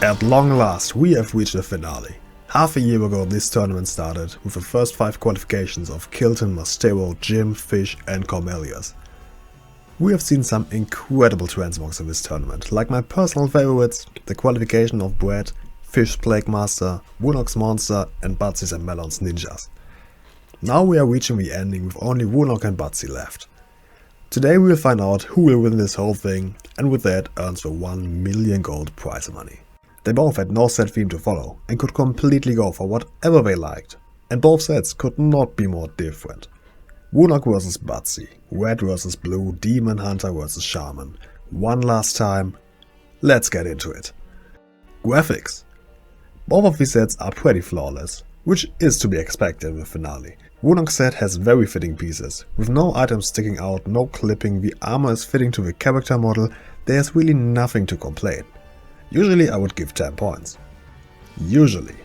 At long last, we have reached the finale. Half a year ago this tournament started, with the first 5 qualifications of Kilton, Mastero, Jim, Fish and Cornelius. We have seen some incredible transmogs in this tournament, like my personal favorites, the qualification of Brett, Fish Plague Master, Rhunok's Monster and Batzi's and Melon's Ninjas. Now we are reaching the ending with only Rhunok and Batzi left. Today we will find out who will win this whole thing, and with that earns the 1 million gold prize money. They both had no set theme to follow and could completely go for whatever they liked, and both sets could not be more different. Rhunok vs Batzi, Red vs Blue, Demon Hunter vs Shaman. One last time, let's get into it. Graphics. Both of these sets are pretty flawless, which is to be expected in the finale. Rhunok's set has very fitting pieces, with no items sticking out, no clipping, the armor is fitting to the character model, there's really nothing to complain. Usually I would give 10 points. Usually.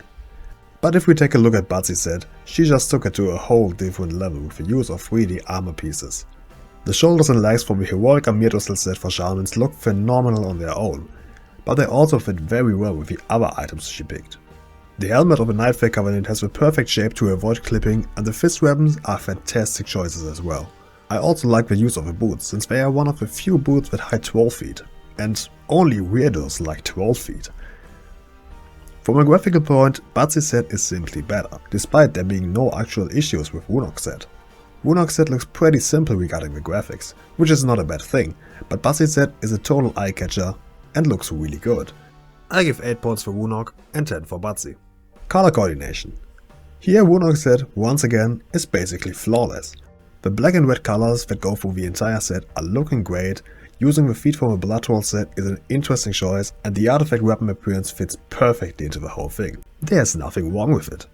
But if we take a look at Batzi's set, she just took it to a whole different level with the use of 3D armor pieces. The shoulders and legs from the heroic Amirtosel set for Shamans look phenomenal on their own, but they also fit very well with the other items she picked. The helmet of the Nightfall Covenant has the perfect shape to avoid clipping, and the fist weapons are fantastic choices as well. I also like the use of the boots, since they are one of the few boots that hide 12 feet. And only weirdos like 12 feet. From a graphical point, Batzi's set is simply better, despite there being no actual issues with Rhunok's set. Rhunok's set looks pretty simple regarding the graphics, which is not a bad thing, but Batzi's set is a total eye-catcher and looks really good. I give 8 points for Rhunok and 10 for Batzi. Color coordination. Here Rhunok's set, once again, is basically flawless. The black and red colors that go through the entire set are looking great. Using the feet from a Blood Troll set is an interesting choice, and the artifact weapon appearance fits perfectly into the whole thing. There's nothing wrong with it.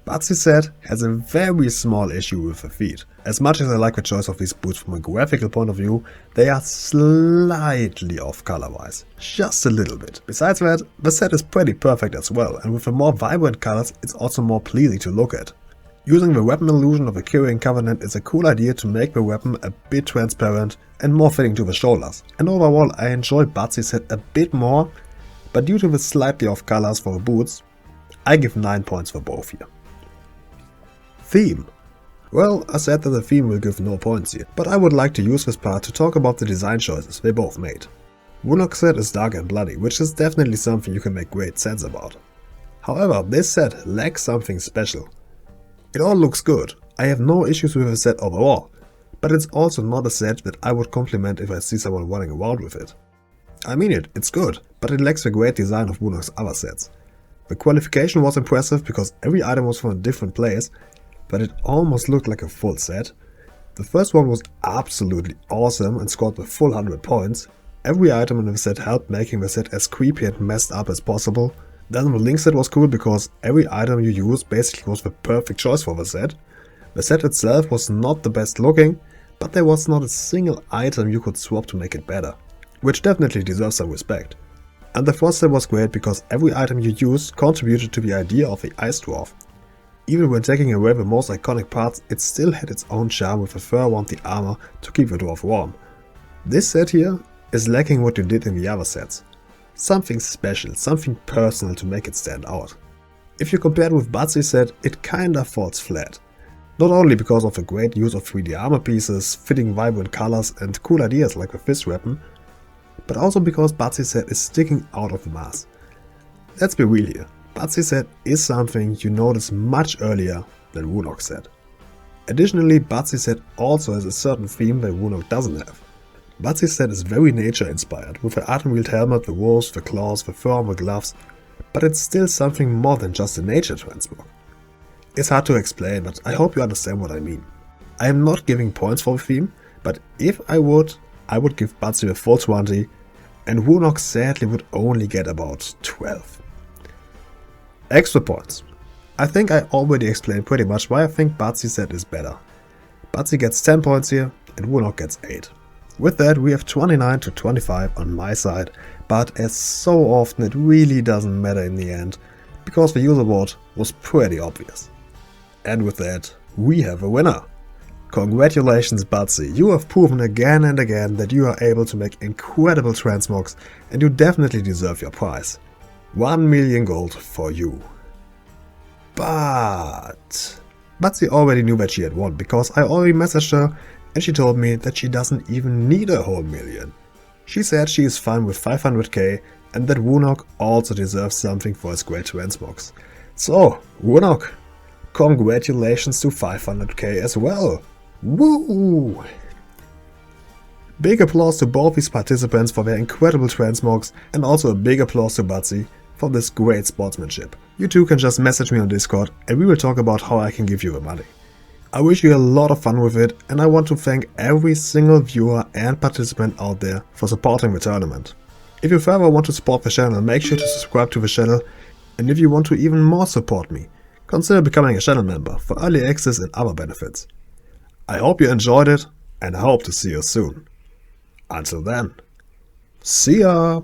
Batzi's set has a very small issue with the feet. As much as I like the choice of these boots from a graphical point of view, they are slightly off color wise. Just a little bit. Besides that, the set is pretty perfect as well, and with the more vibrant colors it's also more pleasing to look at. Using the weapon illusion of the Kyrian Covenant is a cool idea to make the weapon a bit transparent and more fitting to the shoulders, and overall I enjoy Batzi's set a bit more, but due to the slightly off colors for the boots, I give 9 points for both here. Theme. Well, I said that the theme will give no points here, but I would like to use this part to talk about the design choices they both made. Rhunok's set is dark and bloody, which is definitely something you can make great sets about. However, this set lacks something special. It all looks good, I have no issues with the set overall, but it's also not a set that I would compliment if I see someone running around with it. I mean it's good, but it lacks the great design of Rhunok's other sets. The qualification was impressive because every item was from a different place, but it almost looked like a full set. The first one was absolutely awesome and scored the full 100 points. Every item in the set helped making the set as creepy and messed up as possible. Then the Link set was cool because every item you used basically was the perfect choice for the set. The set itself was not the best looking, but there was not a single item you could swap to make it better, which definitely deserves some respect. And the fourth set was great because every item you used contributed to the idea of the Ice Dwarf. Even when taking away the most iconic parts, it still had its own charm with the fur around the armor to keep the dwarf warm. This set here is lacking what you did in the other sets. Something special, something personal to make it stand out. If you compare it with Batzi's set, it kinda falls flat. Not only because of the great use of 3D armor pieces, fitting vibrant colors and cool ideas like the fist weapon, but also because Batzi's set is sticking out of the mass. Let's be real here, Batzi's set is something you notice much earlier than Rhunok's set. Additionally, Batzi's set also has a certain theme that Rhunok doesn't have. Batzi's set is very nature inspired, with the atom-wheeled helmet, the wolves, the claws, the fur on the gloves, but it's still something more than just a nature transmog. It's hard to explain, but I hope you understand what I mean. I am not giving points for the theme, but if I would give Batzi a full 20, and Rhunok sadly would only get about 12. Extra points. I think I already explained pretty much why I think Batzi's set is better. Batzi gets 10 points here, and Rhunok gets 8. With that we have 29 to 25 on my side, but as so often it really doesn't matter in the end, because the user vote was pretty obvious. And with that, we have a winner. Congratulations Batzi, you have proven again and again that you are able to make incredible transmogs and you definitely deserve your prize. 1 million gold for you. But Batzi already knew that she had won, because I already messaged her and she told me that she doesn't even need a whole million. She said she is fine with 500k and that Rhunok also deserves something for his great transmogs. So, Rhunok, congratulations to 500k as well! Woo! Big applause to both these participants for their incredible transmogs, and also a big applause to Batzi for this great sportsmanship. You too can just message me on Discord and we will talk about how I can give you the money. I wish you a lot of fun with it, and I want to thank every single viewer and participant out there for supporting the tournament. If you further want to support the channel, make sure to subscribe to the channel, and if you want to even more support me, consider becoming a channel member for early access and other benefits. I hope you enjoyed it, and I hope to see you soon. Until then, see ya!